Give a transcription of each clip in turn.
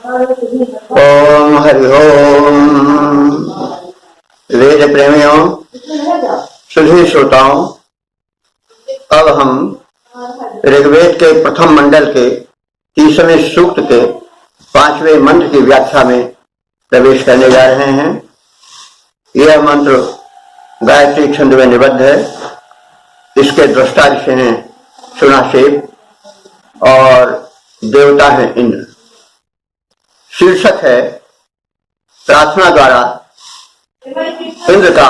ओम हरि ओम। वेद प्रेमियों, सुधी श्रोताओं, अब हम ऋग्वेद के प्रथम मंडल के 30वें सूक्त के 5वें मंत्र की व्याख्या में प्रवेश करने जा रहे हैं। यह मंत्र गायत्री छंद में निबद्ध है। इसके दृष्टा ऋषि हैं सुनासेब और देवता हैं इंद्र। शीर्षक है प्रार्थना द्वारा इंद्र का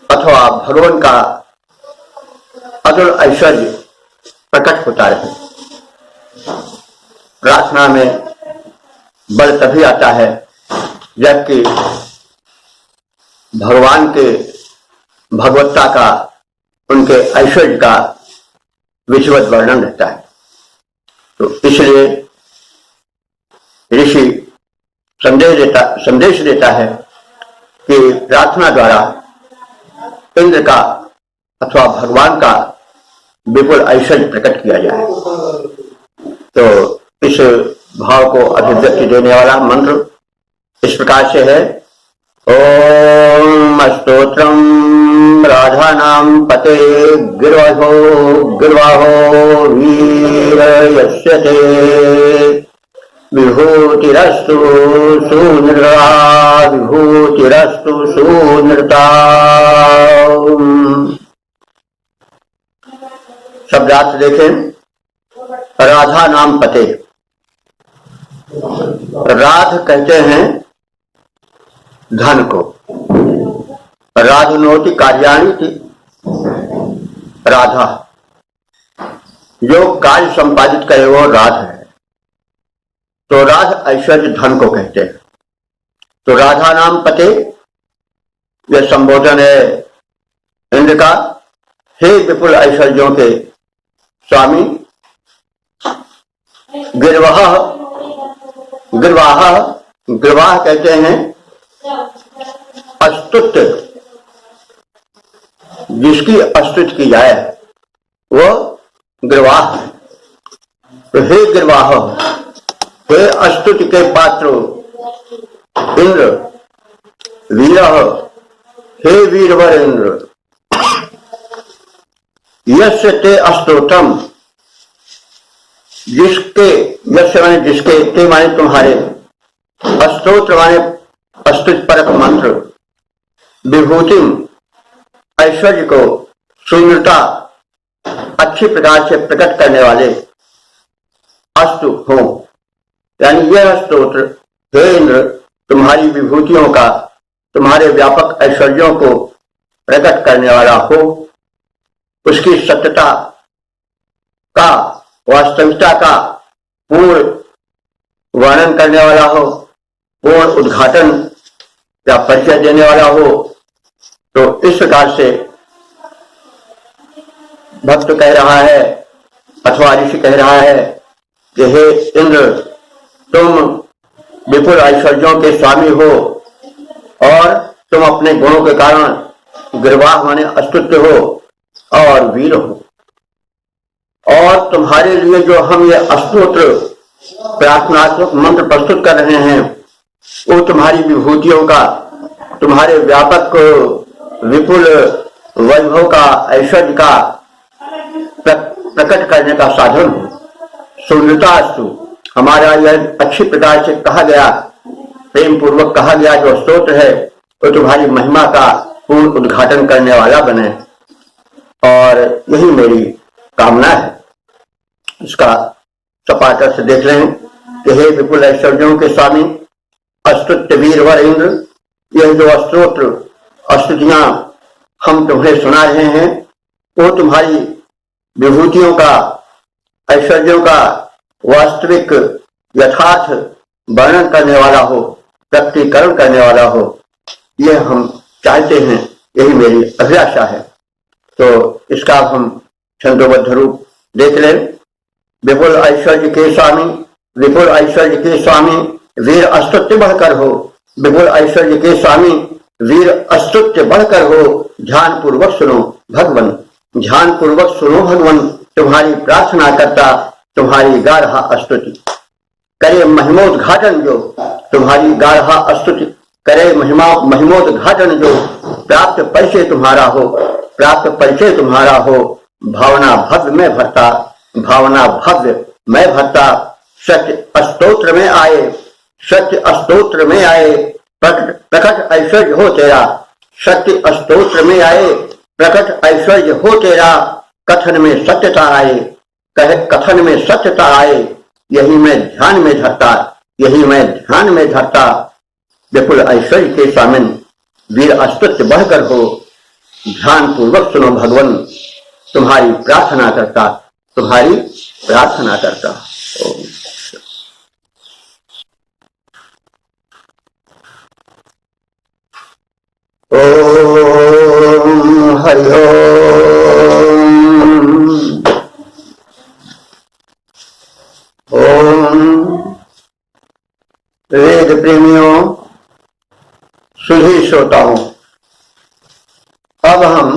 अथवा भगवान का अतुल ऐश्वर्य प्रकट होता रहे। प्रार्थना में बल तभी आता है जबकि भगवान के भगवत्ता का, उनके ऐश्वर्य का विधिवत वर्णन रहता है। तो इसलिए ऋषि संदेश देता है कि प्रार्थना द्वारा इंद्र का अथवा भगवान का विपुल ऐश्वर्य प्रकट किया जाए। तो इस भाव को अभिव्यक्ति देने वाला मंत्र इस प्रकार से है। ओम स्तोत्रम राधानां पते गिर्वाहो गिर्वाहो वीर यस्यते विभूतिरस्तु सुनिर्वा विभूतिरस्तु सुनिर्ता। शब्दार्थ देखें। राधा नाम पते। राध कहते हैं धन को। राधनोति कार्याणि थी राधा। जो कार्य संपादित करे वो राध है। तो राध ऐश्वर्य धन को कहते हैं। तो राधा नाम पते, यह संबोधन है इंद्र का। हे विपुल ऐश्वर्यों के स्वामी। गिर्वाह, गिर्वाह, गिर्वाह कहते हैं अस्तुत्य, जिसकी अस्तुति की जाए वो गिर्वाह। तो हे गिर्वाह, हे अस्तुति के पात्र इंद्र। वीर, हे वीरवर इंद्र। यस्य ते अस्तोत्रम, जिसके, यस्य माने जिसके, ते माने तुम्हारे, अस्तोत्र माने अस्तुति परक मंत्र, विभूतिम ऐश्वर्य को, सुंदरता अच्छी प्रकार से प्रकट करने वाले, अस्तु हो, यानी यह स्तोत्र हे इंद्र तुम्हारी विभूतियों का, तुम्हारे व्यापक ऐश्वर्यों को प्रकट करने वाला हो, उसकी सत्यता का, वास्तविकता का पूर्ण वर्णन करने वाला हो, पूर्ण उद्घाटन या परिचय देने वाला हो। तो इस प्रकार से भक्त कह रहा है अथवा ऋषि कह रहा है कि हे इंद्र, तुम विपुल ऐश्वर्यों के स्वामी हो और तुम अपने गुणों के कारण गिर्वाह माने अस्तुत्य हो और वीर हो। और तुम्हारे लिए जो हम ये स्तोत्र प्रार्थनात्मक मंत्र प्रस्तुत कर रहे हैं वो तुम्हारी विभूतियों का, तुम्हारे व्यापक विपुल वैभव का, ऐश्वर्य का प्रकट करने का साधन हो। सुंदरतास्तु, हमारा यह अच्छी प्रकार से कहा गया, प्रेम पूर्वक कहा गया जो स्तोत्र है वो तुम्हारी महिमा का पूर्ण उद्घाटन करने वाला बने, और यही मेरी कामना है। इसका सपाट अर्थ देख रहे हैं कि हे विपुल ऐश्वर्यों के स्वामी, अस्तुत्य वीरवर इंद्र, यह जो स्तोत्र स्तुतियां हम तुम्हें सुना रहे हैं वो तुम्हारी विभूतियों का, ऐश्वर्यों का वास्तविक यथार्थ वर्णन करने वाला हो, प्रकटीकरण करने वाला हो, यह हम चाहते हैं, यही मेरी अभिलाषा है। तो इसका हम छंदोबद्ध रूप देख लें। विपुल ऐश्वर्य के स्वामी, विपुल ऐश्वर्य के स्वामी, वीर अस्तुत्य बढ़कर हो। विपुल ऐश्वर्य के स्वामी, वीर अस्तुत्य बढ़कर हो। ध्यान पूर्वक सुनो भगवन, ध्यान पूर्वक सुनो भगवन, तुम्हारी प्रार्थना करता, तुम्हारी गा रहा स्तुति। करे महिमोद्घाटन जो, तुम्हारी गाढ़ा स्तुति करे महिमोद्घाटन जो, प्राप्त परिचय तुम्हारा हो, प्राप्त परिचय तुम्हारा हो, भावना भव्य में भरता, भावना भव्य मैं भरता। सत्य स्तोत्र में आए, सत्य स्तोत्र में आए, प्रकट ऐश्वर्य हो तेरा, सत्य स्तोत्र में आए, प्रकट ऐश्वर्य हो तेरा। कथन में सत्यता आए, कथन में सत्यता आए, यही मैं ध्यान में धरता, यही मैं ध्यान में धरता। विपुल ऐश्वर्य के स्वामिन वीर स्तुत्य बहकर हो, ध्यान पूर्वक सुनो भगवान, तुम्हारी प्रार्थना करता, तुम्हारी प्रार्थना करता। ओम हरि ओम। वेद प्रेमियों, सुधी श्रोताओं, अब हम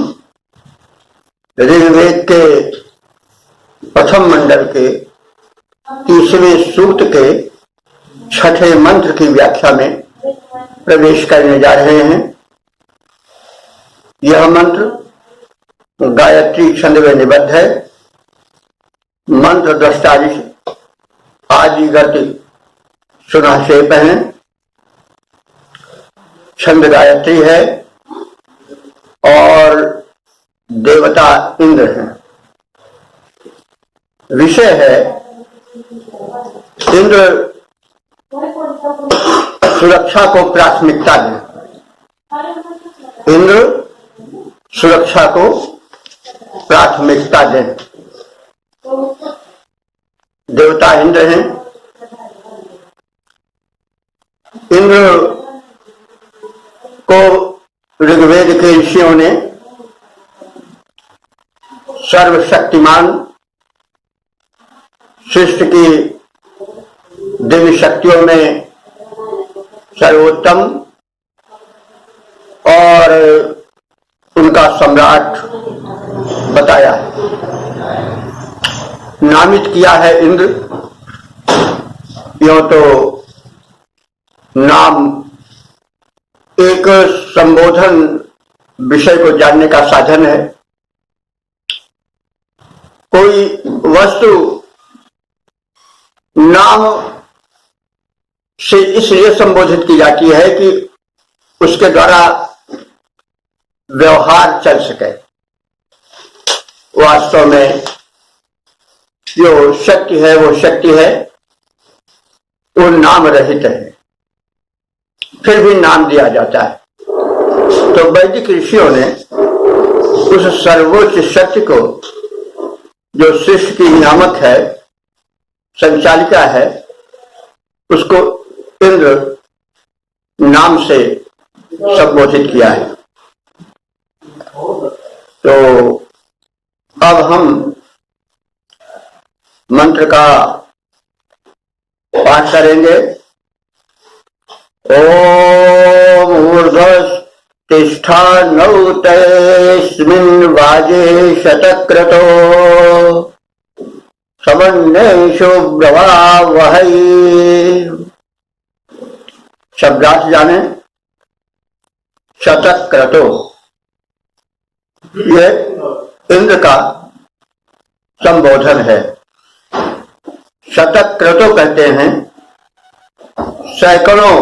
ऋग्वेद के प्रथम मंडल के 30वें सूक्त के 6ठे मंत्र की व्याख्या में प्रवेश करने जा रहे हैं। यह मंत्र गायत्री छंद में निबद्ध है। मंत्र दृष्टादि आदि गति सुनाशेप है। छंद गायत्री है और देवता इंद्र है। विषय है इंद्र सुरक्षा को प्राथमिकता दें, इंद्र सुरक्षा को प्राथमिकता दें। देवता इंद्र हैं। इंद्र को ऋग्वेद के ऋषियों ने सर्वशक्तिमान, सृष्टि की दिव्य शक्तियों में सर्वोत्तम और उनका सम्राट बताया है, नामित किया है इंद्र। यो तो नाम एक संबोधन विषय को जानने का साधन है। कोई वस्तु नाम से इसलिए संबोधित की जाती है कि उसके द्वारा व्यवहार चल सके। वास्तव में जो शक्ति है वो शक्ति है, वो नाम रहित है, फिर भी नाम दिया जाता है। तो वैदिक ऋषियों ने उस सर्वोच्च शक्ति को, जो सृष्टि की नियामक है, संचालिका है, उसको इंद्र नाम से संबोधित किया है। तो अब हम मंत्र का पाठ करेंगे। ओम ऊर्ध्वतिष्ठा नौतेस्मिन् वाजे शतक्रतो समन्वेषु ब्रवावहै। शब्दार्थ जाने। शतक्रतो ये इंद्र का संबोधन है। शतक्रतो कहते हैं सैकड़ों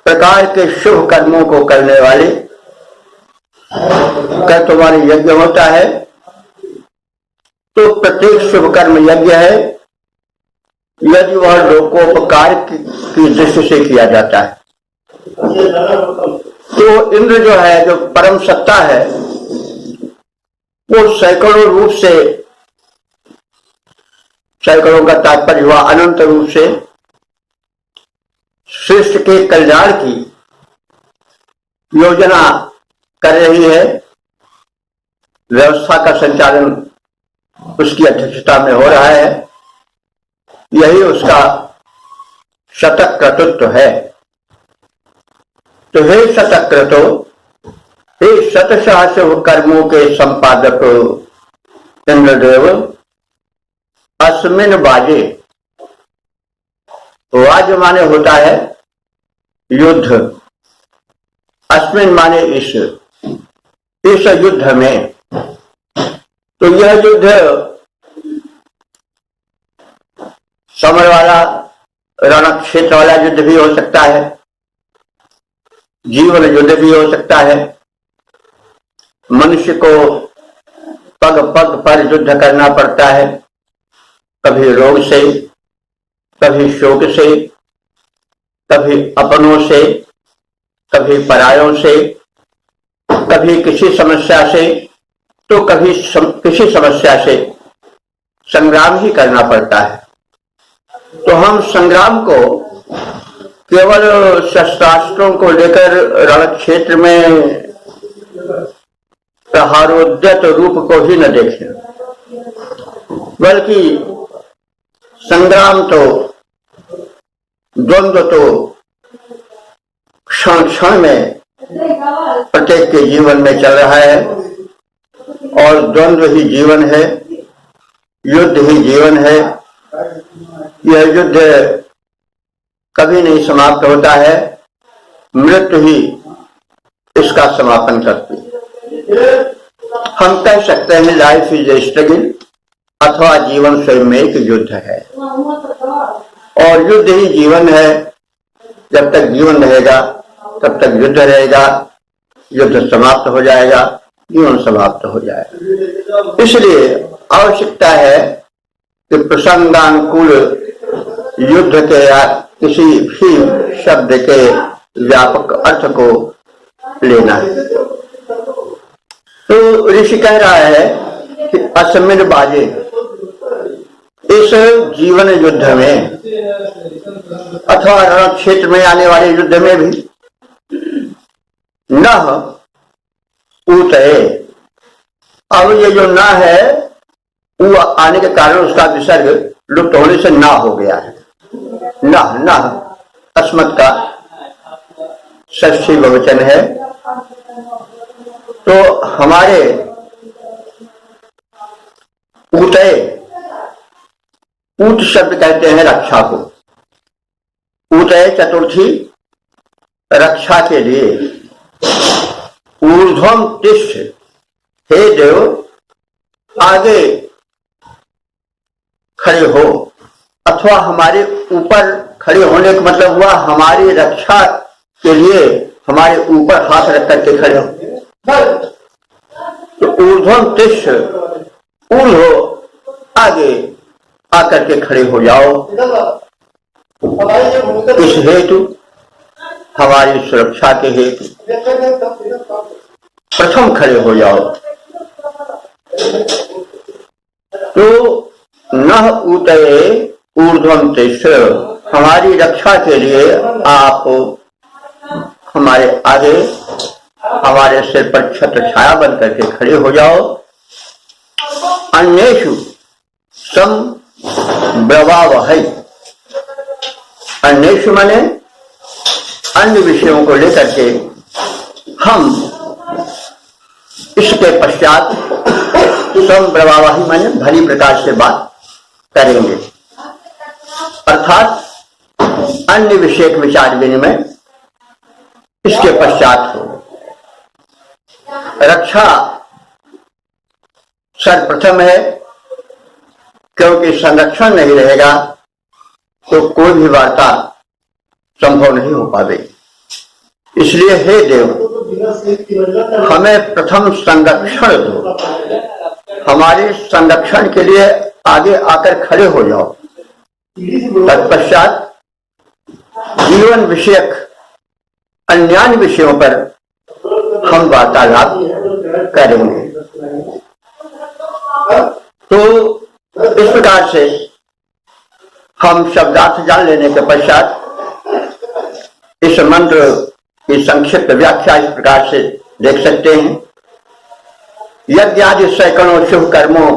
प्रकार के शुभ कर्मों को करने वाले। क्या तुम्हारे यज्ञ होता है तो प्रत्येक शुभ कर्म यज्ञ है, यदि वह लोकोपकार की दृष्टि से किया जाता है। तो इंद्र जो है, जो परम सत्ता है, वो सैकड़ों रूप से, सैकड़ों का तात्पर्य हुआ अनंत रूप से, सृष्टि के कल्याण की योजना कर रही है। व्यवस्था का संचालन उसकी अध्यक्षता में हो रहा है। यही उसका शतक्रतुत्व है। तो हे शतक्रतो, हे शतशः शुभ कर्मों के संपादक इंद्रदेव, अस्मिन बाजे, वाज माने होता है युद्ध, अस्मिन माने इस युद्ध में। तो यह युद्ध समर वाला, रण क्षेत्र वाला युद्ध भी हो सकता है, जीवन युद्ध भी हो सकता है। मनुष्य को पग पग पर युद्ध करना पड़ता है, कभी रोग से, कभी शोक से, कभी अपनों से, कभी परायों से, कभी किसी समस्या से, तो कभी किसी समस्या से संग्राम ही करना पड़ता है। तो हम संग्राम को केवल शस्त्रास्त्रों को लेकर रण क्षेत्र में प्रहारोद्यत रूप को ही न देखें, बल्कि संग्राम तो, द्वंद्व तो क्षण क्षण में प्रत्येक के जीवन में चल रहा है, और द्वंद्व ही जीवन है, युद्ध ही जीवन है। यह युद्ध कभी नहीं समाप्त होता है, मृत्यु ही इसका समापन करती है। हम कह सकते हैं लाइफ इज ए स्ट्रगल, अथवा जीवन स्वयं में एक युद्ध है, और युद्ध ही जीवन है। जब तक जीवन रहेगा तब तक युद्ध रहेगा, युद्ध समाप्त हो जाएगा, जीवन समाप्त हो जाएगा। इसलिए आवश्यकता है कि प्रसंगानुकूल युद्ध के या किसी भी शब्द के व्यापक अर्थ को लेना है। तो ऋषि कह रहा है कि असमिर बाजे, इस जीवन युद्ध में अथवा रण क्षेत्र में आने वाले युद्ध में भी न ऊतये, अब ये जो न है वो आने के कारण उसका विसर्ग लुप्त होने से ना हो गया है। न अस्मत् का षष्ठी बहुवचन है। तो हमारे ऊतये, ऊत शब्द कहते हैं रक्षा को, ऊतये चतुर्थी रक्षा के लिए। ऊर्ध्वम तिष्ठ, हे देव आगे खड़े हो, अथवा हमारे ऊपर खड़े होने का मतलब हुआ हमारी रक्षा के लिए हमारे ऊपर हाथ रख करके खड़े हो। तो ऊर्ध्वम तिष्ठ, ऊर्ध हो, आगे आकर के खड़े हो जाओ। इस हेतु, हमारी सुरक्षा के हेतु प्रथम खड़े हो जाओ। तो नह ऊतये ऊर्ध्वम तिष्ठ, हमारी रक्षा के लिए आप हमारे आगे, हमारे सिर पर छत्र छाया बन करके खड़े हो जाओ। अन्येषु सम ब्रवावहै, अन्येषु माने अन्य विषयों को लेकर के हम इसके पश्चात संब्रवावहै माने भली प्रकार से बात करेंगे, अर्थात अन्य विषय विचार विनिमय इसके पश्चात हो। रक्षा सर्वप्रथम है, क्योंकि संरक्षण नहीं रहेगा तो कोई भी वार्ता संभव नहीं हो पाएगी। इसलिए हे देव, हमें प्रथम संरक्षण दो, हमारे संरक्षण के लिए आगे आकर खड़े हो जाओ। तत्पश्चात जीवन विषयक अन्य विषयों पर हम वार्तालाप करेंगे। तो इस प्रकार से हम शब्दार्थ जान लेने के पश्चात इस मंत्र की संक्षिप्त व्याख्या इस प्रकार से देख सकते हैं। यज्ञ आदि सैकड़ों शुभ कर्मों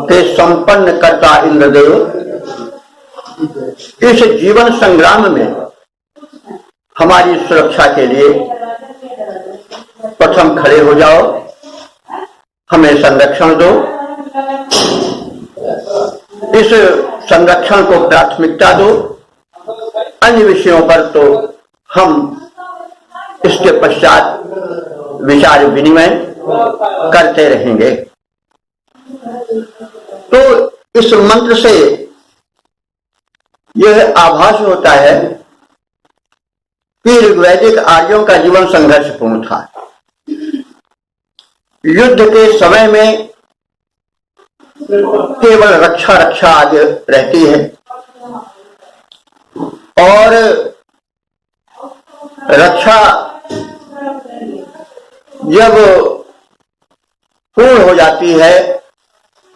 के संपन्न करता इंद्रदेव, इस जीवन संग्राम में हमारी सुरक्षा के लिए प्रथम खड़े हो जाओ, हमें संरक्षण दो। इस संरक्षण को प्राथमिकता दो, अन्य विषयों पर तो हम इसके पश्चात विचार विनिमय करते रहेंगे। तो इस मंत्र से यह आभास होता है कि ऋग्वैदिक आर्यों का जीवन संघर्षपूर्ण था। युद्ध के समय में केवल रक्षा रक्षा आगे रहती है, और रक्षा जब पूर्ण हो जाती है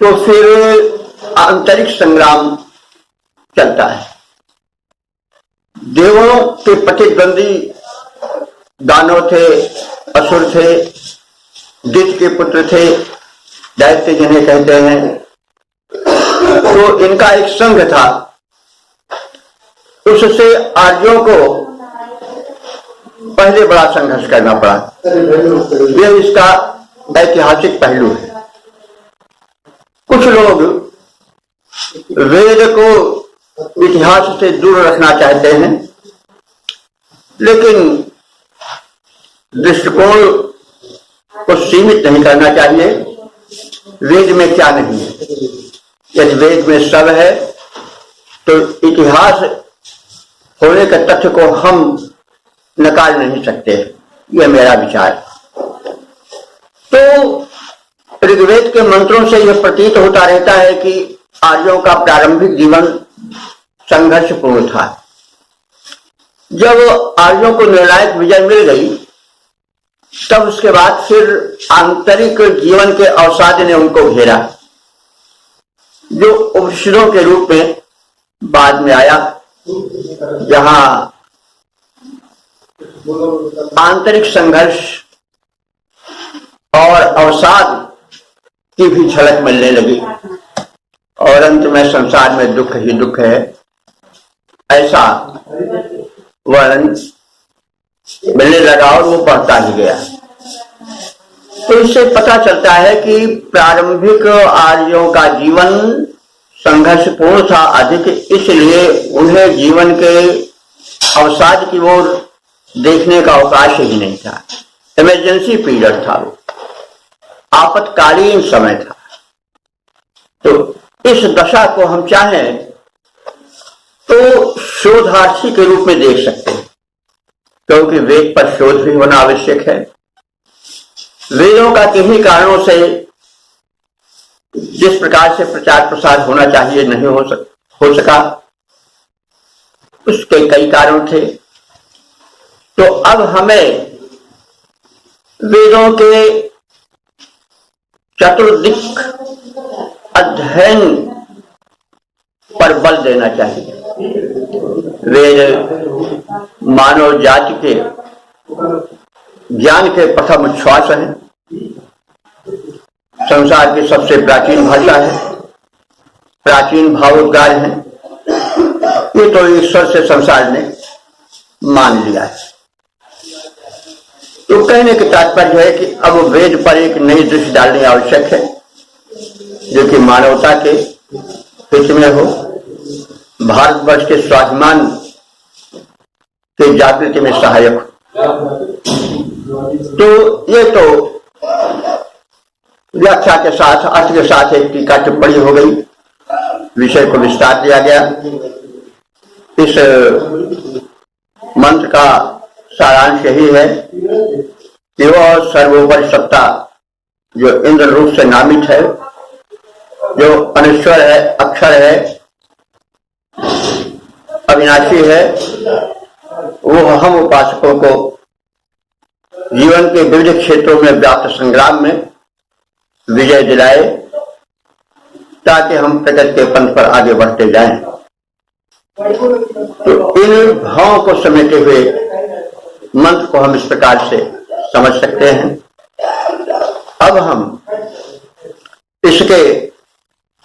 तो फिर आंतरिक संग्राम चलता है। देवों के प्रतिद्वंदी दानव थे, असुर थे, दैत्य के पुत्र थे, दैत्य जिन्हें कहते हैं, तो इनका एक संघ था। उससे आर्यों को पहले बड़ा संघर्ष करना पड़ा। यह इसका ऐतिहासिक पहलू है। कुछ लोग वेद को इतिहास से दूर रखना चाहते हैं, लेकिन दृष्टिकोण को सीमित नहीं करना चाहिए। वेद में क्या नहीं है? यदि वेद में सब है तो इतिहास होने के तथ्य को हम नकार नहीं सकते। यह मेरा विचार। तो ऋग्वेद के मंत्रों से यह प्रतीत होता रहता है कि आर्यों का प्रारंभिक जीवन संघर्षपूर्ण था। जब आर्यों को निर्णायक विजय मिल गई, तब उसके बाद फिर आंतरिक जीवन के अवसाद ने उनको घेरा, जो उपनिषदों के रूप में बाद में आया, जहां आंतरिक संघर्ष और अवसाद की भी झलक मिलने लगी, और अंत में संसार में दुख ही दुख है, ऐसा वर्णन मिलने लगा और वो बढ़ता ही गया। तो इससे पता चलता है कि प्रारंभिक आर्यों का जीवन संघर्षपूर्ण था अधिक, इसलिए उन्हें जीवन के अवसाद की ओर देखने का अवकाश ही नहीं था। इमरजेंसी पीरियड था, वो आपातकालीन समय था। तो इस दशा को हम चाहें तो शोधार्थी के रूप में देख सकते हैं, क्योंकि वेद पर शोध भी होना आवश्यक है। वेदों का किन्हीं कारणों से जिस प्रकार से प्रचार प्रसार होना चाहिए नहीं हो सका, उसके कई कारण थे। तो अब हमें वेदों के चतुर्दिक अध्ययन पर बल देना चाहिए। वेद मानव जाति के ज्ञान के प्रथम श्वास है, संसार की सबसे प्राचीन भाषा है, प्राचीन भावोद्गार है। ये तो ईश्वर से संसार ने मान लिया है। तो कहने के तात्पर्य है कि अब वेद पर एक नई दृष्टि डालनी आवश्यक है, जो कि मानवता के हित में हो, भारतवर्ष के स्वाभिमान के जागृति में सहायक हो। तो ये तो व्याख्या के साथ, अर्थ के साथ एक टीका टिप्पणी हो गई, विषय को विस्तार दिया गया। इस मंत्र का सारांश यही है कि वह सर्वोपरि सत्ता जो इंद्र रूप से नामित है, जो अनश्वर है, अक्षर है, अविनाशी है, वो हम उपासकों को जीवन के विविध क्षेत्रों में व्याप्त संग्राम में विजय दिलाए, ताकि हम प्रगति के पंथ पर आगे बढ़ते जाएं। तो इन भावों को समेटे हुए मंत्र को हम इस प्रकार से समझ सकते हैं। अब हम इसके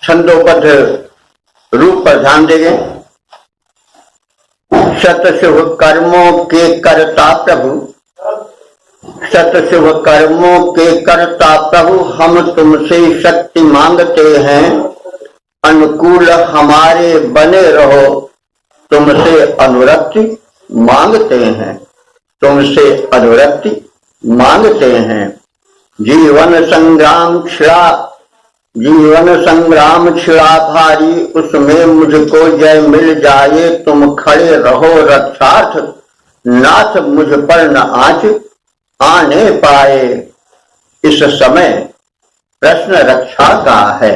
छंदोबद्ध रूप पर ध्यान देंगे। शत शुभ कर्मों के करता प्रभु, शत शुभ कर्मों के करता प्रभु, हम तुमसे शक्ति मांगते हैं, अनुकूल हमारे बने रहो, तुमसे अनुरक्ति मांगते हैं, तुमसे अनुरक्ति मांगते हैं। जीवन संग्राम छिड़ा भारी, उसमें मुझको जय मिल जाए, तुम खड़े रहो रक्षार्थ, नाथ मुझ पर न आँच आने पाए। इस समय प्रश्न रक्षा का है,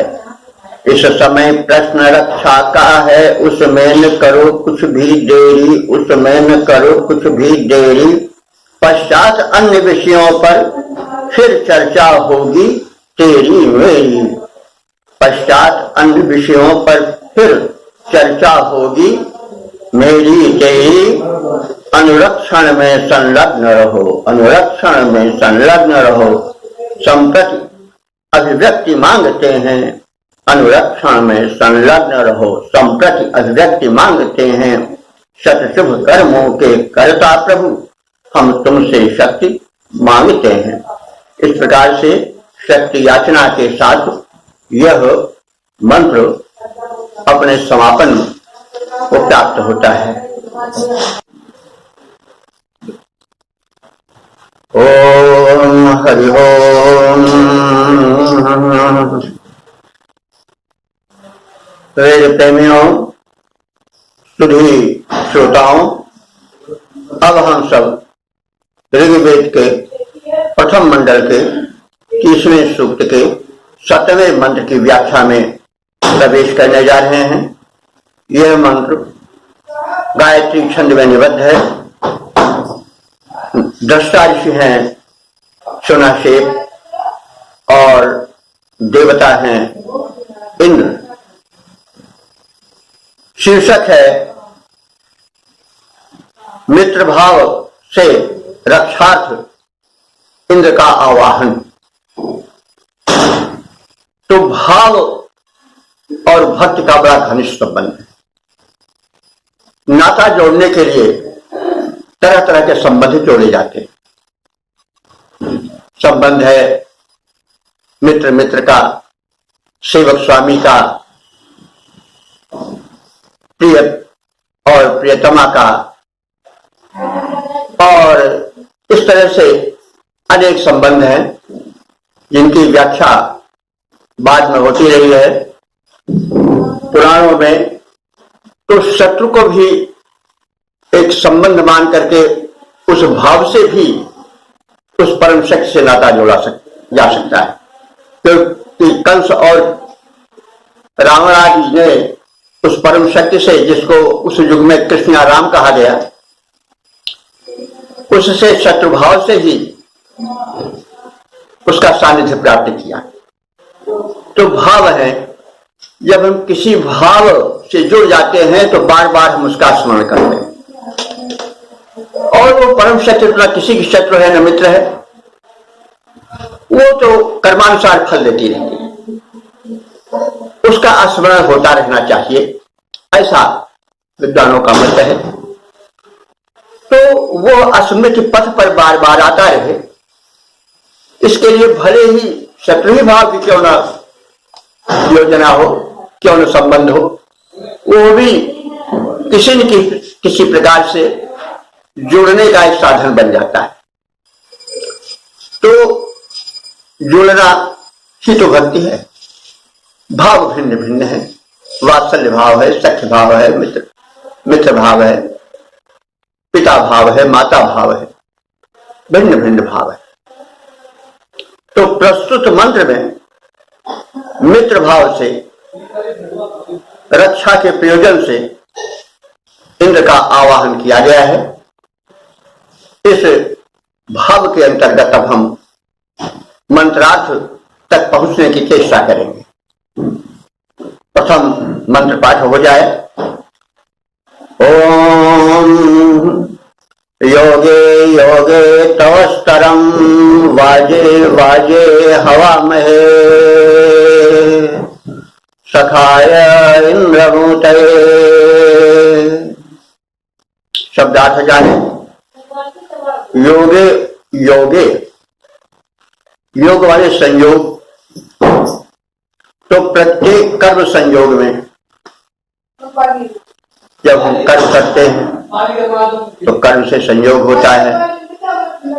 इस समय प्रश्न रक्षा का है, उसमें न करो कुछ भी देरी, उसमें न करो कुछ भी देरी। पश्चात अन्य विषयों पर फिर चर्चा होगी तेरी मेरी, पश्चात अन्य विषयों पर फिर चर्चा होगी मेरी तेरी। अनुरक्षण में संलग्न रहो, अनुरक्षण में संलग्न रहो। संप्रति अभिव्यक्ति मांगते हैं, अनुरक्षण में संलग्न रहो। संप्रति अभिव्यक्ति मांगते हैं, सतशुभ कर्मों के कर्ता प्रभु, हम तुमसे शक्ति मांगते हैं। इस प्रकार से शक्ति याचना के साथ यह मंत्र अपने समापन को प्राप्त होता है। ओम हरि ओम। वेद प्रेमियों, सुधी श्रोताओं, अब हम सब ऋग्वेद के प्रथम मंडल के 30वें सूक्त के 7वें मंत्र की व्याख्या में प्रवेश करने जा रहे हैं। यह मंत्र गायत्री छंद में निबद्ध है। दृष्टा ऋषि हैं सुनाशेप और देवता हैं इंद्र। शीर्षक है मित्र भाव से रक्षार्थ इंद्र का आवाहन। तो भाव और भक्ति का बड़ा घनिष्ठ संबंध है। नाता जोड़ने के लिए तरह तरह के संबंध जोड़े जाते हैं। संबंध है मित्र मित्र का, सेवक स्वामी का, प्रिय और प्रियतमा का, और इस तरह से अनेक संबंध हैं जिनकी व्याख्या बाद में होती रही है पुराणों में। तो शत्रु को भी एक संबंध मान करके उस भाव से भी उस परम शक्ति से नाता जोड़ा जा सकता है। क्योंकि कंस और रावण आदि ने उस परम शक्ति से, जिसको उस युग में कृष्ण या राम कहा गया, उससे शत्रुभाव से ही उसका सानिध्य प्राप्त किया। तो भाव है, जब हम किसी भाव से जुड़ जाते हैं तो बार बार हम उसका स्मरण करते हैं। और वो परम शत्रु न किसी की शत्रु है न मित्र है, वो तो कर्मानुसार फल देती रहती है, उसका स्मरण होता रहना चाहिए, ऐसा विद्वानों का मत है। तो वो स्मृति पथ पर बार बार आता रहे, इसके लिए भले ही शत्रु ही भाव की क्यों न योजना हो, क्यों न संबंध हो, वो भी किसी न किसी प्रकार से जुड़ने का एक साधन बन जाता है। तो जुड़ना ही तो भक्ति है। भाव भिन्न भिन्न है, वात्सल्य भाव है, सख्य भाव है, मित्र भाव है, पिता भाव है, माता भाव है, भिन्न भिन्न भाव है। तो प्रस्तुत मंत्र में मित्र भाव से, रक्षा के प्रयोजन से इंद्र का आवाहन किया गया है। इस भाव के अंतर्गत अब हम मंत्रार्थ तक पहुंचने की चेष्टा करेंगे। प्रथम मंत्र पाठ हो जाए। ओम योगे योगे तव स्तरम वाजे वाजे हवा महे सखाय इंद्रभूतये। शब्दार्थ जाने। योगे योगे, योग वाले संयोग, तो प्रत्येक कर्म संयोग में जब हम कर्म करते हैं तो कर्म से संयोग होता है,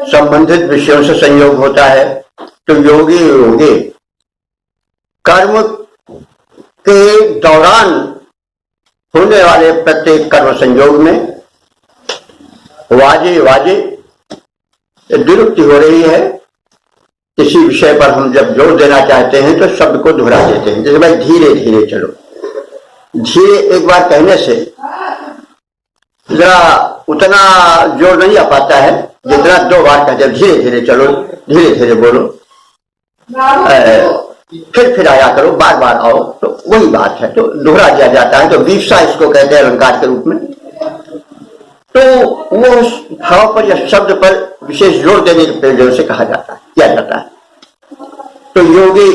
संबंधित विषयों से संयोग होता है। तो योगी योगी कर्म के दौरान होने वाले प्रत्येक कर्म संयोग में वाजे वाजे निरुक्ति हो रही है। किसी विषय पर हम जब जोर देना चाहते हैं तो शब्द को दोहरा देते हैं, जैसे भाई धीरे धीरे चलो। धीरे एक बार कहने से जरा उतना जोर नहीं आ पाता है जितना 2 बार कहते हैं धीरे धीरे चलो, धीरे धीरे बोलो, फिर आया करो, बार बार आओ, तो वही बात है। तो दोहरा दिया जाता है, तो विवसा इसको कहते हैं अलंकार के रूप में। तो वो भाव पर या शब्द पर विशेष जोर देने के प्रयोजन से कहा जाता है, किया जाता है। तो योगी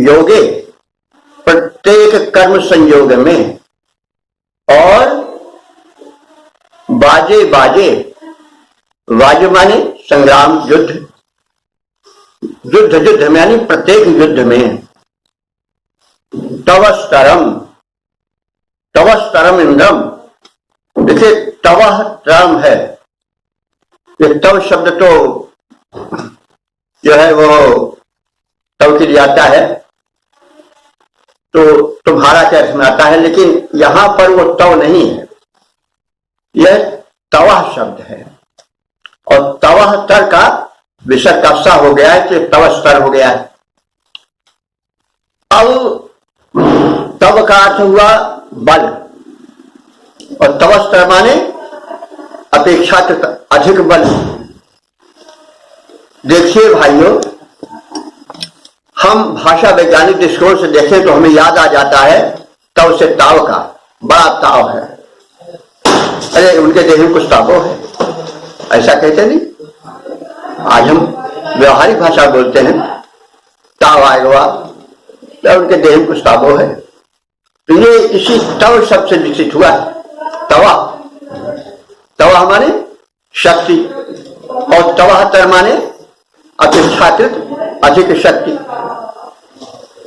योगे प्रत्येक कर्म संयोग में और बाजे बाजे, वाजे माने संग्राम, युद्ध, युद्ध युद्ध में यानी प्रत्येक युद्ध में तवस्तरम इंद्रम। देखिए तवह तरम है, ये तव शब्द तो जो है वो तव के लिए आता है, तो तुम्हारा के अर्थ में आता है, लेकिन यहां पर वो तव नहीं है, यह तवह शब्द है। और तवह तर का विसर्ग का सा हो गया है, तो तवस्तर हो गया है। अब तव का अर्थ हुआ बल, और तवस्तर माने अपेक्षाकृत अधिक बल। देखिए भाइयों, हम भाषा वैज्ञानिक दृष्टिकोण से देखें तो हमें याद आ जाता है तव से ताव का, बड़ा ताव है। अरे उनके देह में कुछ तावो है, ऐसा कहते नहीं। आज हम व्यवहारिक भाषा बोलते हैं ताव आएगा, तो उनके देह में कुछ तावो है। तो ये इसी तव शब्द से विकसित हुआ है। तवा, तवा हमारे शक्ति, और तवा तर माने अपेक्षाकृत अधिक शक्ति।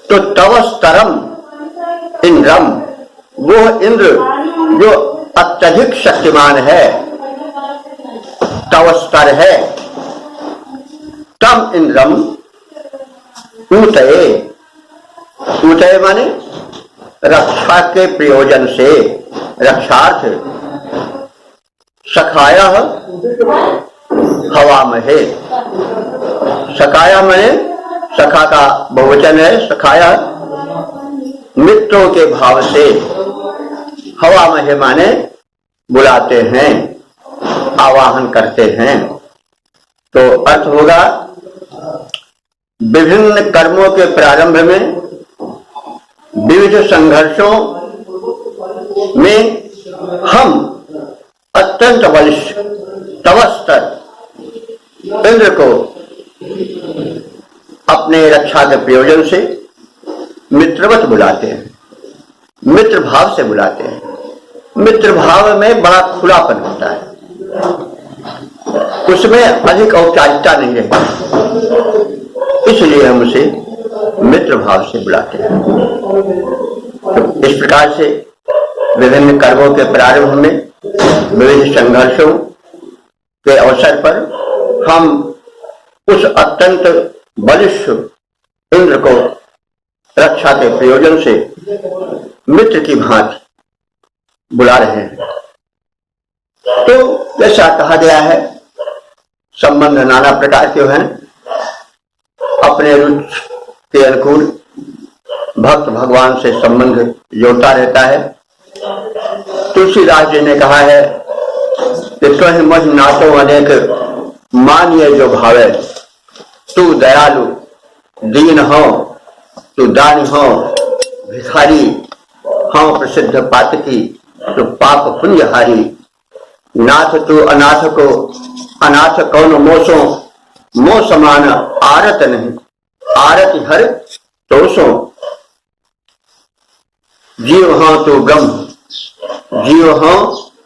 तो तवस्तरम इंद्रम, वो इंद्र जो अत्यधिक शक्तिमान है, तवस्तर है। तम इंद्रम ऊतये, ऊतये माने रक्षा के प्रयोजन से, रक्षार्थ। सखाया हवा महे, सखाया माने सखा का बहुवचन है, सखाया मित्रों के भाव से। हवा महे माने बुलाते हैं, आवाहन करते हैं। तो अर्थ होगा विभिन्न कर्मों के प्रारंभ में विविध संघर्षों में हम अत्यंत बलिष्ठ तवस्तर इंद्र को अपने रक्षा के प्रयोजन से मित्रवत बुलाते हैं, मित्र भाव से बुलाते हैं। मित्र भाव में बड़ा खुलापन होता है, उसमें अधिक औपचारिकता नहीं रहती, इसलिए हम उसे मित्र भाव से बुलाते हैं। तो इस प्रकार से विभिन्न कर्मों के प्रारंभ में विभिन्न संघर्षों के अवसर पर हम उस अत्यंत बलिष्ठ इंद्र को रक्षा के प्रयोजन से मित्र की भांति बुला रहे हैं। तो जैसा कहा गया है, संबंध नाना प्रकार के हैं। अपने रुचि के अनुकूल भक्त भगवान से संबंध जोड़ता रहता है। तुलसीदास जी ने कहा है कि तुह मझ नातो अनेक मानिए जो भावे, तू दयालु दीन हो, तू दानी हो, भिखारी हो प्रसिद्ध पातकी, तू पाप पुण्यहारी। नाथ तू अनाथ को, अनाथ कौन मोसो, मो समान आरत नहीं, आरत हर तोसो। जीव हो तू ब्रह्म, जीव हो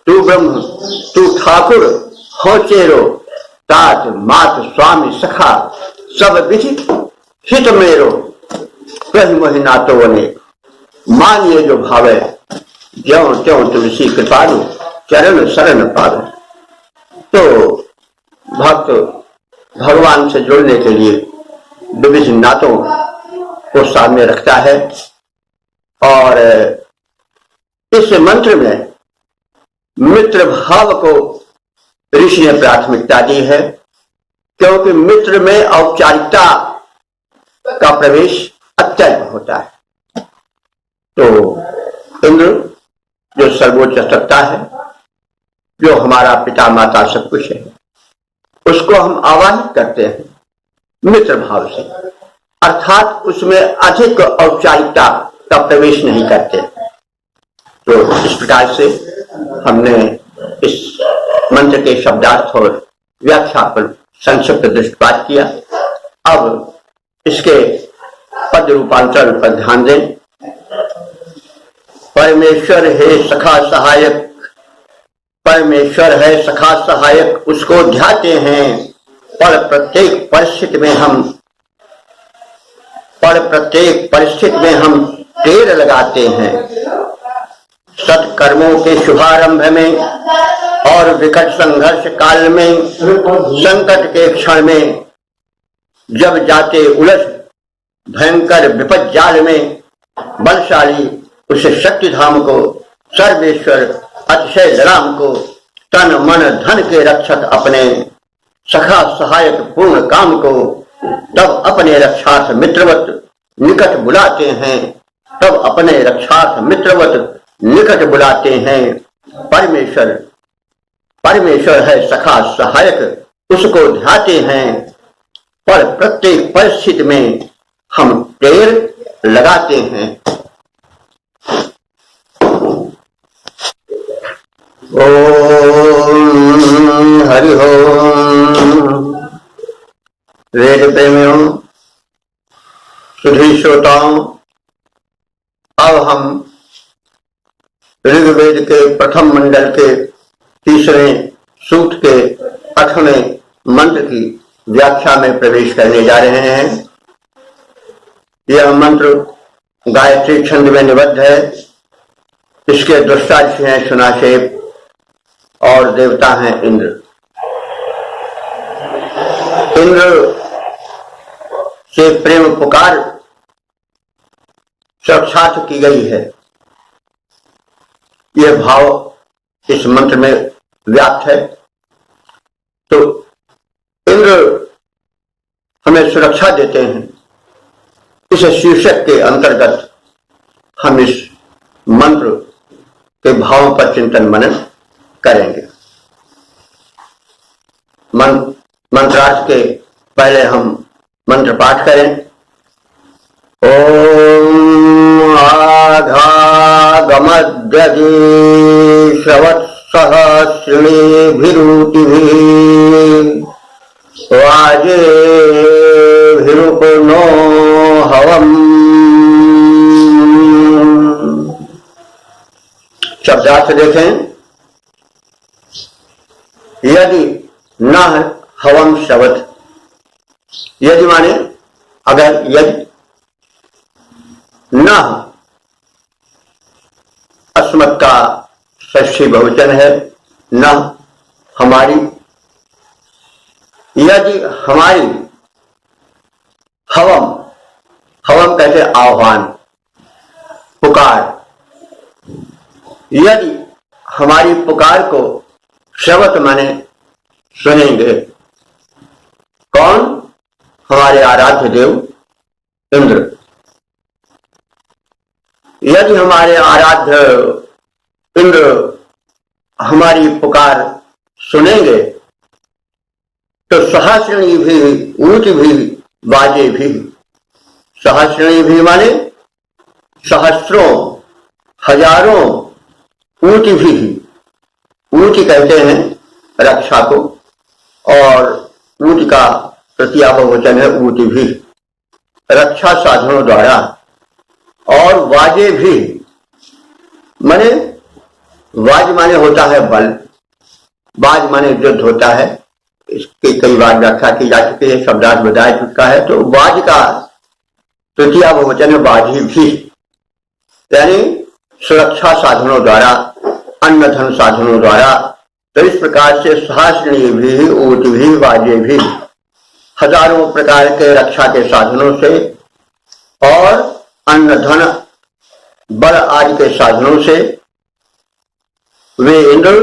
तू ब्रह्म, तू ठाकुर हो चेरो, तात मात स्वामी सखा, सब विधि हित मेरो, कह मोहि नातो अनेक। मानिए जो भावे, ज्यों त्यों तुलसी कृपालु चरण शरण पालो। तो भक्त भगवान से जुड़ने के लिए विविध नातों को सामने रखता है और इस मंत्र में मित्र भाव को ऋषि ने प्राथमिकता दी है, क्योंकि मित्र में औपचारिकता का प्रवेश अत्यल्प होता है। तो इंद्र जो सर्वोच्च सत्ता है, जो हमारा पिता माता सब कुछ है, उसको हम आवाहित करते हैं मित्र भाव से, अर्थात उसमें अधिक औपचारिकता का प्रवेश नहीं करते। तो इस प्रकार से हमने इस मंत्र के शब्दार्थ और व्याख्या पर संक्षिप्त दृष्टिपात किया। अब इसके पद रूपांतरण पर ध्यान दें। परमेश्वर है सखा सहायक, परमेश्वर है सखा सहायक, उसको ध्याते हैं पर प्रत्येक परिस्थिति में हम टेर लगाते हैं। सत्कर्मों के शुभारंभ में और विकट संघर्ष काल में, संकट के क्षण में जब जाते उलझ भयंकर विपद जाल में, बलशाली उस शक्ति धाम को, सर्वेश्वर अतिशय राम को, तन मन धन के रक्षक अपने सखा सहायक पूर्ण काम को, तब अपने रक्षार्थ मित्रवत निकट बुलाते हैं, तब अपने रक्षार्थ मित्रवत निकट बुलाते हैं। परमेश्वर है सखा सहायक, उसको ध्याते हैं पर प्रत्येक परिस्थिति में हम टेर लगाते हैं। ओम हरि ओम। वेद प्रेमियों, सुधी श्रोताओं, अब हम ऋग्वेद के प्रथम मंडल के तीसरे सूक्त के 8वें मंत्र की व्याख्या में प्रवेश करने जा रहे हैं। यह मंत्र गायत्री छंद में निबद्ध है। इसके दृष्टा ऋषि हैं सुनाशेप और देवता हैं इंद्र। इंद्र से प्रेम पुकार साक्षात की गई है। यह भाव इस मंत्र में व्याप्त है। तो इंद्र हमें सुरक्षा देते हैं। इस शीर्षक के अंतर्गत हम इस मंत्र के भावों पर चिंतन मनन करेंगे। मंत्रार्थ के पहले हम मंत्र पाठ करें। ओम आघागमद्यदि श्रवत्सहस्रिभिरुतिभिः वाजेभिरुपनो हवम्। शब्दार्थ देखें। यदि न हवम श्रवत, यदि माने अगर, यदि न अस्मत् का षष्ठी बहुवचन है, न हमारी, यदि हमारी, हवम, हवम कहते आह्वान पुकार, यदि हमारी पुकार को श्रवत माने सुनेंगे। कौन? हमारे आराध्य देव इंद्र। यदि हमारे आराध्य इंद्र हमारी पुकार सुनेंगे तो सहस्रणी भी ऊंच भी बाजे भी। सहस्रणी भी माने सहस्रों हजारों, ऊंच भी, ऊंच कहते हैं रक्षा को, और ऊंच का तृतीया बहुवचन है ऊंच भी, रक्षा साधनों द्वारा। और वाजे भी माने, वाज माने होता है बल, बाज माने युद्ध होता है। इसकी कई बार व्याख्या की जा चुकी है, शब्दार्थ बताया चुका है। तो वाज का तृतीया बहुवचन है बाजी भी, यानी सुरक्षा साधनों द्वारा, अन्न धन साधनों द्वारा, तो इस प्रकार से सहस्रणी भी, ऊट भी, वाजे भी, हजारों प्रकार के रक्षा के साधनों से और अन्न धन बल आदि के साधनों से वे इंद्र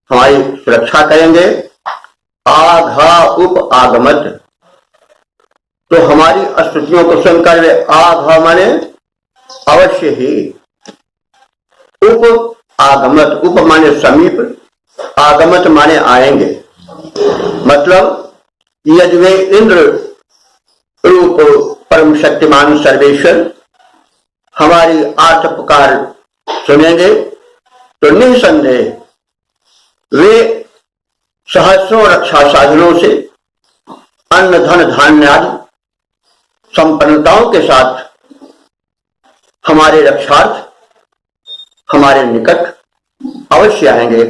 हमारी सुरक्षा करेंगे। आघा उप आगमत, तो हमारी स्तुतियों को सुनकर वे आघा माने अवश्य ही, उप आगमत, उप माने समीप, आगमत माने आएंगे। मतलब यदि वे इंद्र रूप परम शक्तिमान सर्वेश्वर हमारी आर्त पुकार सुनेंगे तो निसंदेह वे सहस्रों रक्षा साधनों से अन्न धन धान्य आदि संपन्नताओं के साथ हमारे रक्षार्थ हमारे निकट अवश्य आएंगे,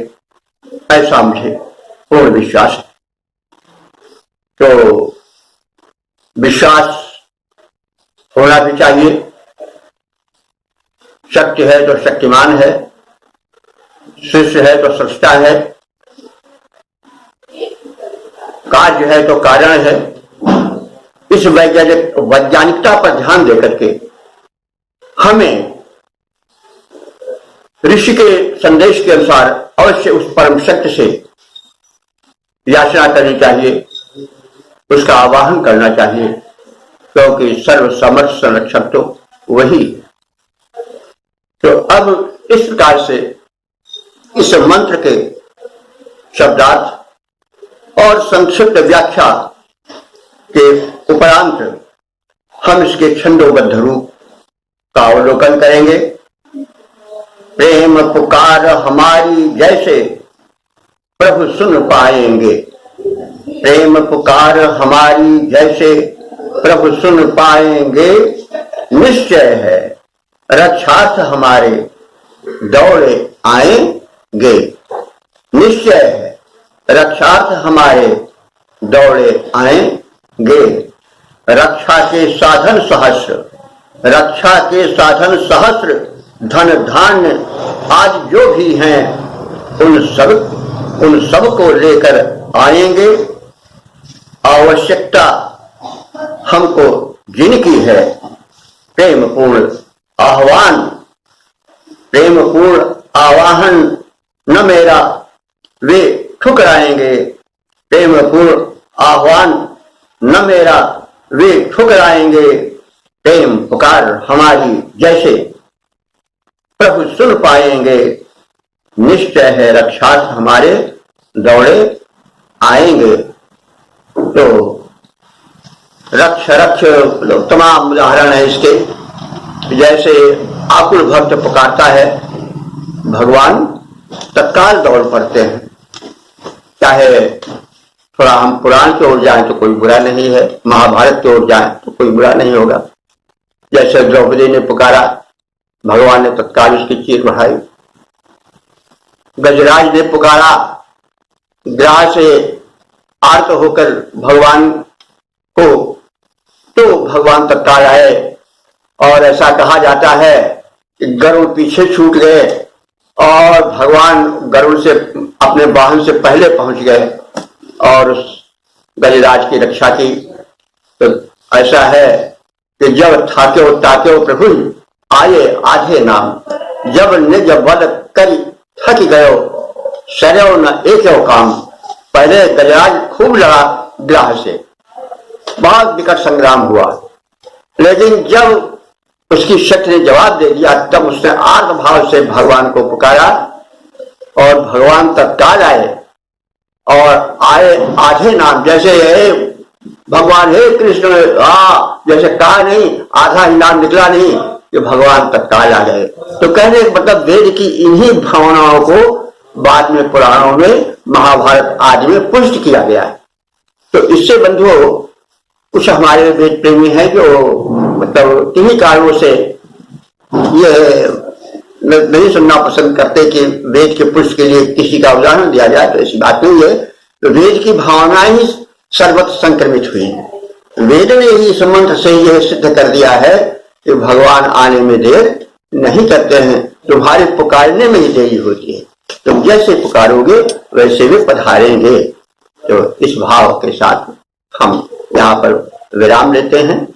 ऐसा मुझे पूर्ण विश्वास है। तो विश्वास होना भी चाहिए। शक्ति है तो शक्तिमान है, शिष्य है तो सृष्टा है, कार्य है तो कारण है। इस वैज्ञानिकता पर ध्यान देकर के हमें ऋषि के संदेश के अनुसार अवश्य उस परम शक्ति से याचना करनी चाहिए, उसका आवाहन करना चाहिए, क्योंकि सर्व समर्थ संरक्षक तो वही। तो अब इस प्रकार से इस मंत्र के शब्दार्थ और संक्षिप्त व्याख्या के उपरांत हम इसके छंदोबद्ध रूप का अवलोकन करेंगे। प्रेम पुकार हमारी जैसे प्रभु सुन पाएंगे, प्रेम पुकार हमारी जैसे प्रभु सुन पाएंगे, निश्चय है रक्षार्थ हमारे दौड़े आएंगे, निश्चय है रक्षार्थ हमारे दौड़े आएंगे। रक्षा के साधन सहस्र, रक्षा के साधन सहस्र, धन धान्य आज जो भी हैं उन सब को लेकर आएंगे। आवश्यकता हमको जिनकी है प्रेम पूर्ण आह्वान, प्रेम पूर्ण आवाहन न मेरा वे ठुकराएंगे, प्रेम पूर्ण आह्वान न मेरा वे ठुकराएंगे। प्रेम पुकार हमारी जैसे प्रभु सुन पाएंगे, निश्चय है रक्षार्थ हमारे दौड़े आएंगे। तो रक्ष रक्ष तमाम उदाहरण है इसके। जैसे आकुल भक्त पुकारता है, भगवान तत्काल दौड़ पड़ते हैं। चाहे थोड़ा हम पुराण की ओर जाएं तो कोई बुरा नहीं है, महाभारत की ओर जाएं तो कोई बुरा नहीं होगा। जैसे द्रौपदी ने पुकारा, भगवान ने तत्काल उसकी चीर बढ़ाई। गजराज ने पुकारा, ग्राह से आर्त होकर भगवान को, तो भगवान तत्काल आए। और ऐसा कहा जाता है कि गरुड़ पीछे छूट गए और भगवान गरुड़ से अपने वाहन से पहले पहुंच गए और उस गजराज की रक्षा की। तो ऐसा है कि जब थाके ताके प्रभु आए आधे नाम, जब निज बल करी थक गयो, सरयो न एक काम। पहले गजराज खूब लड़ा ग्राह से, बहुत विकट संग्राम हुआ, लेकिन जब उसकी शक्ति ने जवाब दे दिया तब उसने आर्त भाव से भगवान को पुकारा और भगवान तत्काल आए। और आए आधे नाम, जैसे भगवान हे कृष्ण जैसे कहा नहीं, आधा ही नाम निकला नहीं कि भगवान तत्काल आ गए। तो कहने का मतलब वेद की इन्हीं भावनाओं को बाद में पुराणों में, महाभारत आदि में पुष्ट किया गया है। तो इससे बंधुओं कुछ हमारे वेद प्रेमी हैं जो मतलब किन्हीं कारणों से ये नहीं सुनना पसंद करते कि वेद के पुष्ट के लिए किसी का उदाहरण दिया जाए, तो ऐसी बात नहीं है। तो वेद की भावनाएं ही सर्वत्र संक्रमित हुई है। वेद ने ही इस मंत्र से यह सिद्ध कर दिया है कि भगवान आने में देर नहीं करते हैं, तुम्हारे पुकारने में ही देरी होती है। तुम जैसे पुकारोगे वैसे भी पधारेंगे। तो इस भाव के साथ हम यहाँ पर विराम लेते हैं।